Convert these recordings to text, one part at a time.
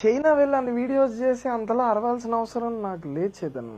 China వెళ్ళి అన్ని videos చేసి అంతలా అరవాల్సిన అవసరం నాకు లేదు చేతన్.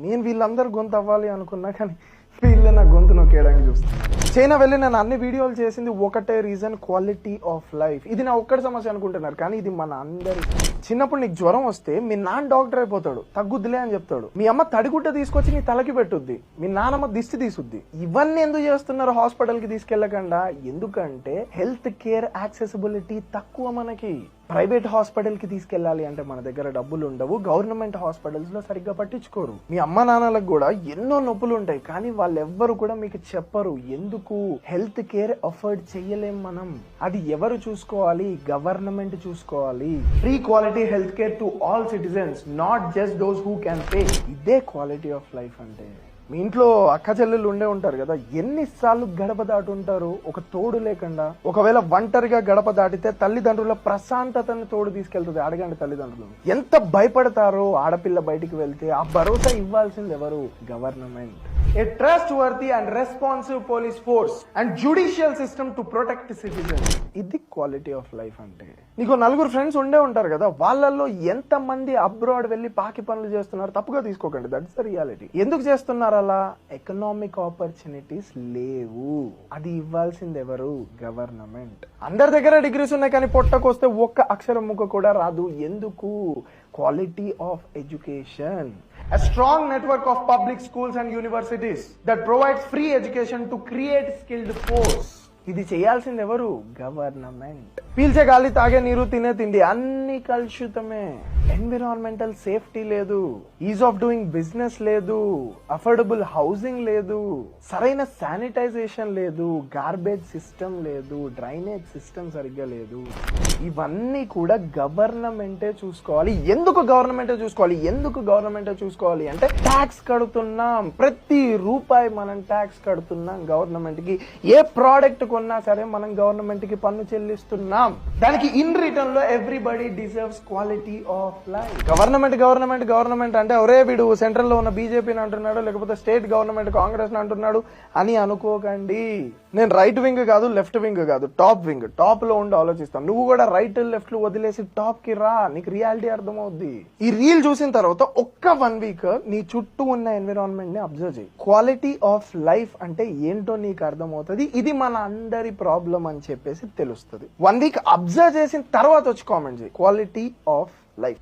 నేను వీళ్ళందరూ గొంతు అవ్వాలి అనుకున్నా, కానీ వీళ్ళే నా గొంతు నొక్కేయడానికి చూస్తాను. చైనా వెళ్ళి నేను అన్ని వీడియోలు చేసింది ఒకటే రీజన్, క్వాలిటీ ఆఫ్ లైఫ్. ఇది నా ఒక్కడి సమస్య అనుకుంటున్నారు, కానీ ఇది మన అందరి. చిన్నప్పుడు నీకు జ్వరం వస్తే మీ నాన్న డాక్టర్ అయిపోతాడు, తగ్గుద్దిలే అని చెప్తాడు. మీ అమ్మ తడిగుడ్డ తీసుకొచ్చి నీ తలకి పెట్టుద్ది, మీ నాన్నమ్మ దిష్టి తీసుద్ది. ఇవన్నీ ఎందుకు చేస్తున్నారు హాస్పిటల్ కి తీసుకెళ్లకుండా? ఎందుకంటే హెల్త్ కేర్ యాక్సెసిబిలిటీ తక్కువ మనకి. ప్రైవేట్ హాస్పిటల్ కి తీసుకెళ్లాలి అంటే మన దగ్గర డబ్బులు ఉండవు, గవర్నమెంట్ హాస్పిటల్స్ లో సరిగ్గా పట్టించుకోరు. మీ అమ్మ నాన్నలకు కూడా ఎన్నో నొప్పులు ఉంటాయి, కానీ వాళ్ళెవ్వరు కూడా మీకు చెప్పరు. ఎందుకు? హెల్త్ కేర్ అఫోర్డ్ చెయ్యలేం మనం. అది ఎవరు చూసుకోవాలి? గవర్నమెంట్ చూసుకోవాలి. Free quality health care to all citizens, not just those who can pay. ఇదే క్వాలిటీ ఆఫ్ లైఫ్ అంటే. మీ ఇంట్లో అక్క చెల్లెళ్ళు ఉండే ఉంటారు కదా, ఎన్నిసార్లు గడప దాటుంటారు ఒక తోడు లేకుండా. ఒకవేళ ఒంటరిగా గడప దాటితే తల్లిదండ్రుల ప్రశాంతతని తోడు తీసుకెళ్తుంది. అడగండి తల్లిదండ్రులు ఎంత భయపడతారో ఆడపిల్ల బయటికి వెళ్తే. ఆ భరోసా ఇవ్వాల్సింది ఎవరు? Government. A trustworthy and responsive police force and judicial system to protect citizens. ఇది క్వాలిటీ ఆఫ్ లైఫ్ అంటే. నీకు నలుగురు ఫ్రెండ్స్ ఉండే ఉంటారు కదా, వాళ్ళల్లో ఎంత మంది అబ్రాడ్ వెళ్ళి పాకి పనులు చేస్తున్నారు? తప్పుగా తీసుకోకండి, దట్స్ ద రియాలిటీ. ఎందుకు చేస్తున్నారు అలా? ఎకనామిక్ ఆపర్చునిటీస్ లేవు. అది ఇవ్వాల్సింది ఎవరు? గవర్నమెంట్. అందరి దగ్గర డిగ్రీస్ ఉన్నాయి, కానీ పొట్టకొస్తే ఒక్క అక్షరం ముక్క కూడా రాదు. ఎందుకు? Quality of education. A strong network of public schools and universities that provides free education to create skilled force. ఇది చేయాల్సింది ఎవరు? గవర్నమెంట్. పీల్చే గాలి, తాగే నీరు, తినే తిండి అన్ని కలుషితమే. ఎన్విరాన్మెంటల్ సేఫ్టీ లేదు, ఈజ్ ఆఫ్ డూయింగ్ బిజినెస్ లేదు, అఫోర్డబుల్ హౌసింగ్ లేదు, సరైన శానిటైజేషన్ లేదు, గార్బేజ్ సిస్టమ్ లేదు, డ్రైనేజ్ సిస్టమ్ సరిగ్గా లేదు. ఇవన్నీ కూడా గవర్నమెంటే చూసుకోవాలి. ఎందుకు గవర్నమెంటే చూసుకోవాలి? అంటే ట్యాక్స్ కడుతున్నాం. ప్రతి రూపాయి మనం ట్యాక్స్ కడుతున్నాం గవర్నమెంట్ కి. ఏ ప్రోడక్ట్ కొన్నా సరే మనం గవర్నమెంట్ కి పన్ను చెల్లిస్తున్నాం. దానికి ఇన్ రిటర్న్ లో everybody deserves quality of life. Government అంటే ఒరే వీడు సెంట్రల్ లో ఉన్న బీజేపీని అంటున్నాడు, లేకపోతే స్టేట్ గవర్నమెంట్ కాంగ్రెస్ అంటున్నాడు అని అనుకోకండి. నేను రైట్ వింగ్ కాదు, లెఫ్ట్ వింగ్ కాదు, టాప్ వింగ్. టాప్ లో ఉండి ఆలోచిస్తాను. నువ్వు కూడా రైట్ లెఫ్ట్ వదిలేసి టాప్ కి రా, నీకు రియాలిటీ అర్థమవుద్ది. ఈ రీల్ చూసిన తర్వాత ఒక్క 1 వీక్ నీ చుట్టూ ఉన్న ఎన్విరాన్మెంట్ ని అబ్జర్వ్ చేయి. క్వాలిటీ ఆఫ్ లైఫ్ అంటే ఏంటో నీకు అర్థమవుతుంది. ఇది మన అందరి ప్రాబ్లం అని చెప్పేసి తెలుస్తుంది. 1 వీక్ అబ్జర్వ్ చేసిన తర్వాత వచ్చి కామెంట్ చేయి. Quality of life.